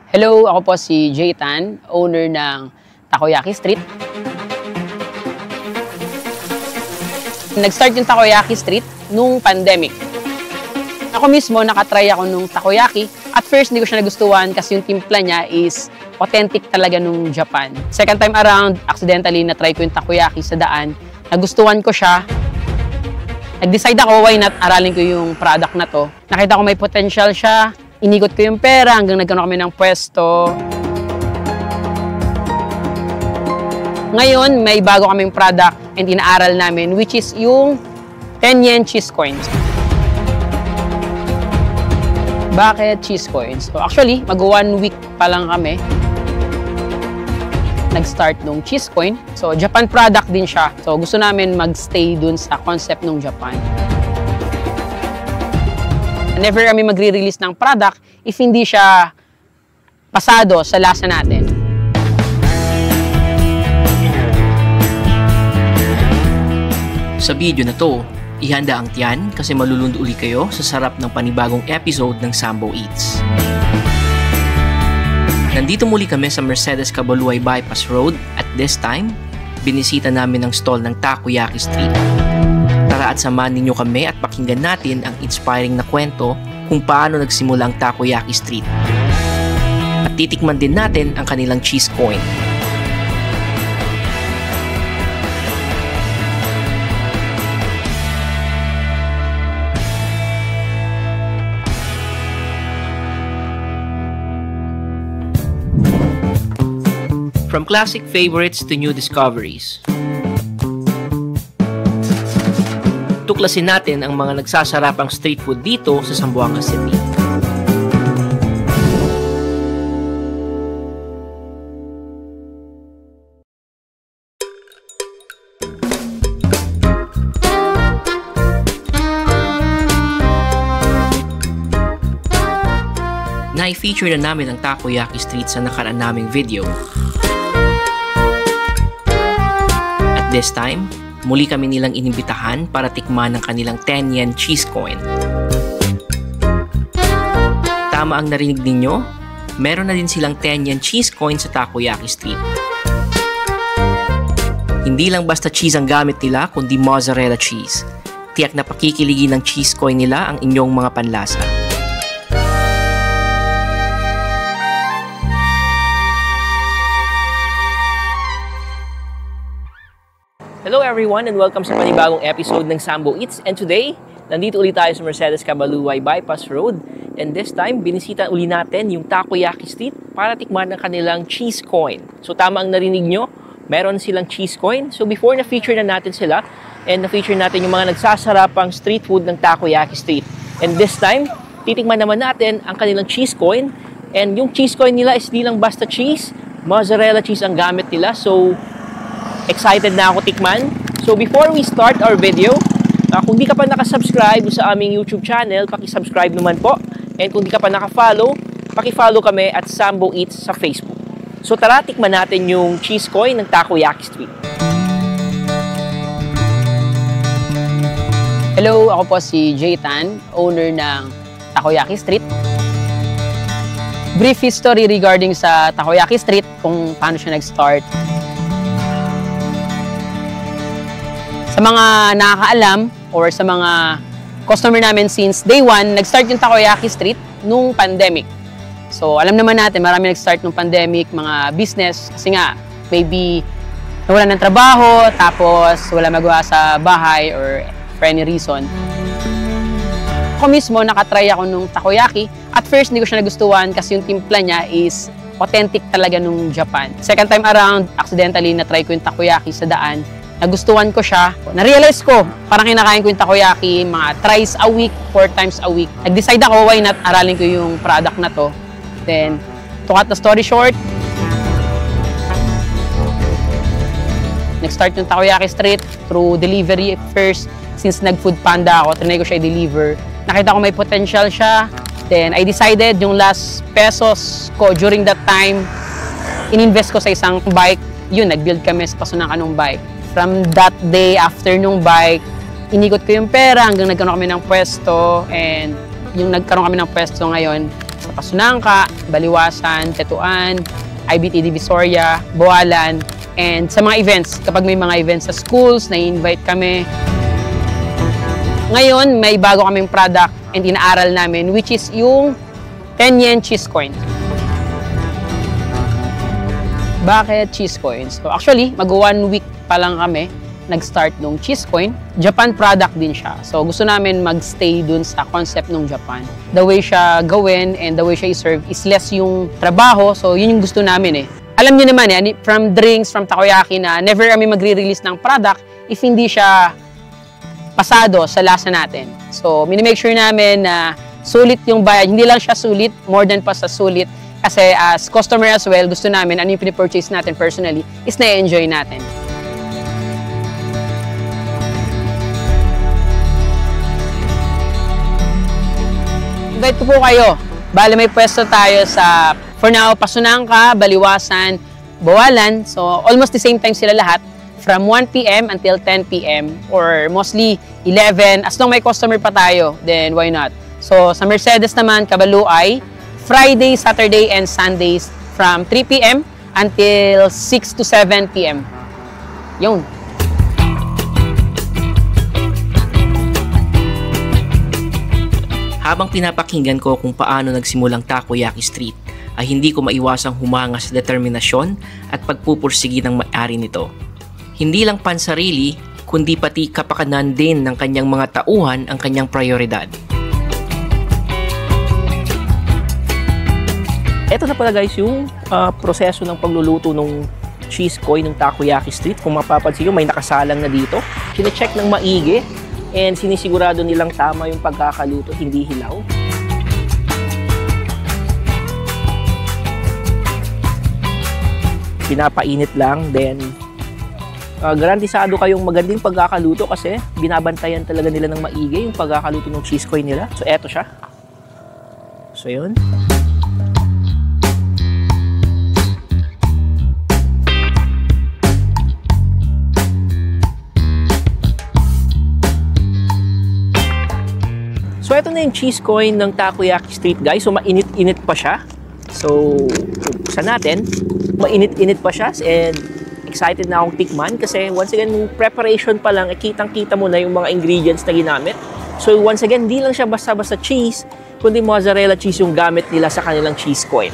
Hello, ako po si Jay Tan, owner ng Takoyaki Street. Nag-start yung Takoyaki Street nung pandemic. Ako mismo, nakatry ako nung takoyaki. At first, hindi ko siya nagustuhan kasi yung timpla niya is authentic talaga nung Japan. Second time around, accidentally na-try ko yung takoyaki sa daan. Nagustuhan ko siya. Nag-decide ako, why not aralin ko yung product na to. Nakita ko may potential siya. Inikot ko yung pera hanggang nagkaroon kami ng pwesto. Ngayon, may bago kaming product and inaaral namin, which is yung 10 yen cheese coins. Bakit cheese coins? So actually, mag-1 week pa lang kami nag-start nung cheese coin. So Japan product din siya. So gusto namin mag-stay dun sa concept nung Japan. Never kami magre-release ng product if hindi siya pasado sa lasa natin. Sa video na to, ihanda ang tiyan kasi malulund uli kayo sa sarap ng panibagong episode ng Sambo Eats. Nandito muli kami sa Mercedes Cabaluay Bypass Road at this time, binisita namin ang stall ng Takoyaki Street. Tara at samahan ninyo kami at pakinggan natin ang inspiring na kwento kung paano nagsimula ang Takoyaki Street. At titikman din natin ang kanilang cheese coin. From classic favorites to new discoveries. Tuklasin natin ang mga nagsasarapang street food dito sa Zamboanga City. Na-feature na namin ang Takoyaki Street sa nakaraan naming video. At this time, muli kami nilang inimbitahan para tikman ang kanilang 10 yen cheese coin. Tama ang narinig ninyo, meron na din silang 10 yen cheese coin sa Takoyaki Street. Hindi lang basta cheese ang gamit nila, kundi mozzarella cheese. Tiyak na pakikiligi ng cheese coin nila ang inyong mga panlasa. Hello everyone and welcome sa panibagong episode ng Sambo Eats. And today, nandito ulit tayo sa Mercedes Cabaluay Bypass Road. And this time, binisita uli natin yung Takoyaki Street para tikman ang kanilang cheese coin. So tama ang narinig nyo, meron silang cheese coin. So before na-feature na natin sila, and na-feature natin yung mga nagsasarapang street food ng Takoyaki Street. And this time, titikman naman natin ang kanilang cheese coin. And yung cheese coin nila is di lang basta cheese, mozzarella cheese ang gamit nila. So excited na ako tikman. So before we start our video, kung di ka pa nakasubscribe sa aming YouTube channel, paki-subscribe naman po. And kung di ka pa naka-follow, paki-follow kami at Sambo Eats sa Facebook. So tara, tikman natin yung cheese coin ng Takoyaki Street. Hello, ako po si Jay Tan, owner ng Takoyaki Street. Brief history regarding sa Takoyaki Street, kung paano siya nag-start. Sa mga nakakaalam or sa mga customer namin since day one, nag-start yung Takoyaki Street nung pandemic. So alam naman natin, marami nag-start nung pandemic, mga business, kasi nga maybe nawalan ng trabaho, tapos wala magawa sa bahay or for any reason. Ako mismo, nakatry ako nung takoyaki. At first, hindi ko siya nagustuhan kasi yung timpla niya is authentic talaga nung Japan. Second time around, accidentally na-try ko yung takoyaki sa daan. Nagustuhan ko siya. Na-realize ko, parang kinakain ko yung takoyaki mga thrice a week, 4 times a week. Nag-decide ako, why not aralin ko yung product na to. Then, to cut the story short, nag-start yung Takoyaki Street through delivery first. Since nag-food panda ako, trinay ko siya i-deliver. Nakita ko may potential siya. Then, I decided yung last pesos ko during that time, in-invest ko sa isang bike. Yun, nag-build kami sa pasunan kanong bike. From that day, after nung bike, inikot ko yung pera hanggang nagkaroon kami ng pwesto. And yung nagkaroon kami ng pwesto ngayon, sa Pasunangka, Baliwasan, Tetuan, IBT Divisoria, Boalan, and sa mga events. Kapag may mga events sa schools, na-invite kami. Ngayon, may bago kaming product and inaaral namin, which is yung 10 yen cheese coin. Bakit cheese coins? So actually, mag-1 week pa lang kami nag-start nung cheese coin. Japan product din siya. So gusto namin mag-stay dun sa concept ng Japan. The way siya gawin and the way siya i-serve is less yung trabaho. So yun yung gusto namin eh. Alam niyo naman eh, from drinks, from takoyaki na never kami magre-release ng product if hindi siya pasado sa lasa natin. So minimake sure namin na sulit yung bayad. Hindi lang siya sulit, more than pa sa sulit. Kasi as customer as well, gusto namin ano yung pinipurchase natin personally is na-enjoy natin. Invite ko po kayo. Bale may pwesto tayo sa, for now, Pasunangka, Baliwasan, Boalan. So almost the same time sila lahat. From 1 p.m. until 10 p.m. or mostly 11. As long may customer pa tayo, then why not? So sa Mercedes naman, Cabaluay, Friday, Saturday, and Sundays from 3 p.m. until 6 to 7 p.m. Yun. Habang pinapakinggan ko kung paano nagsimulang Takoyaki Street, ay hindi ko maiwasang humanga sa determinasyon at pagpupursigi ng may-ari nito. Hindi lang pansarili, kundi pati kapakanan din ng kanyang mga tauhan ang kanyang prioridad. Ito na pala guys yung proseso ng pagluluto ng cheese coin ng Takoyaki Street. Kung mapapansin nyo, may nakasalang na dito. Sine-check ng maigi and sinisigurado nilang tama yung pagkakaluto, hindi hilaw. Pinapainit lang, then garantisado kayong magandang pagkakaluto kasi binabantayan talaga nila ng maigi yung pagkakaluto ng cheese coin nila. So eto siya. So yun. So, ito na yung cheese coin ng Takoyaki Street, guys. So, mainit-init pa siya. So, buksan natin. Mainit-init pa siya. And excited na akong tikman kasi once again, yung preparation pa lang, kitang-kita mo na yung mga ingredients na ginamit. So, once again, hindi lang siya basta-basta cheese, kundi mozzarella cheese yung gamit nila sa kanilang cheese coin.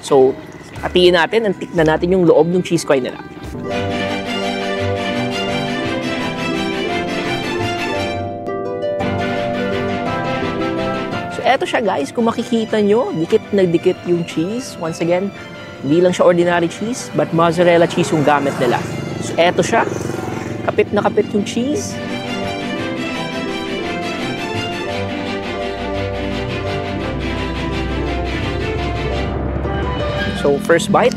So, hatiin natin, tignan natin yung loob ng cheese coin nila. Eto siya guys, kung makikita nyo, dikit na dikit yung cheese. Once again, hindi lang siya ordinary cheese, but mozzarella cheese yung gamit nila. So eto siya, kapit na kapit yung cheese. So first bite.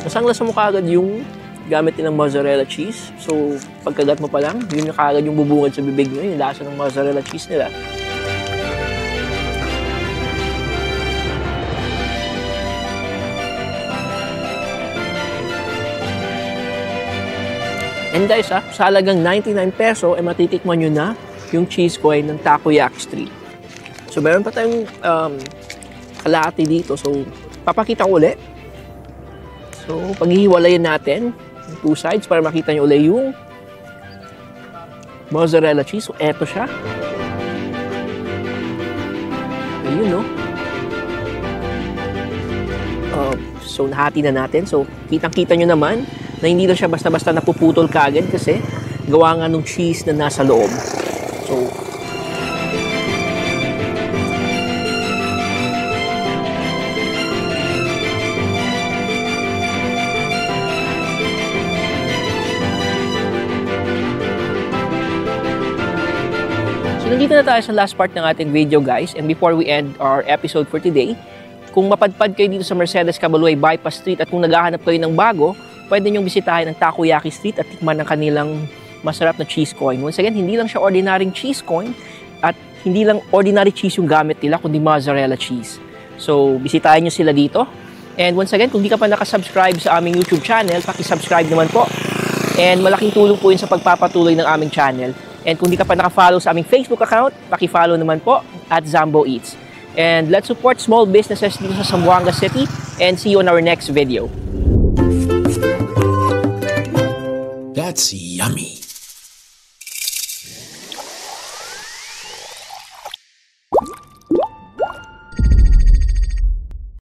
Masang-lasa mo kaagad yung gamit nilang mozzarella cheese. So, pagkagat mo pa lang, yun yung kaagad yung bubungad sa bibig nyo, yung lasa ng mozzarella cheese nila. And guys, sa halagang 99 peso, matitikman nyo na yung cheese coin ng Takoyaki Street. So, meron pa tayong kalahati dito. So, papakita ko ulit. So, paghihiwalayin natin yung two sides para makita nyo ulit yung mozzarella cheese. So, eto siya. Ayun, no? So, nahati na natin. So, kitang-kita nyo naman na hindi na siya basta-basta napuputol kaagad kasi gawa nga ng cheese na nasa loob. So, nandito na tayo sa last part ng ating video guys, and before we end our episode for today, kung mapadpad kayo dito sa Mercedes Cabaluay Bypass Street at kung naghahanap kayo ng bago, pwede nyong bisitahin ang Takoyaki Street at tikman ang kanilang masarap na cheese coin. Once again, hindi lang siya ordinary cheese coin at hindi lang ordinary cheese yung gamit nila, kundi mozzarella cheese. So, bisitahin nyo sila dito And once again, kung di ka pa nakasubscribe sa aming YouTube channel, paki-subscribe naman po. And malaking tulong po yun sa pagpapatuloy ng aming channel. And kung di ka pa nakafollow sa aming Facebook account, paki-follow naman po at Zambo Eats. And let's support small businesses dito sa Zamboanga City, and see you on our next video. That's yummy.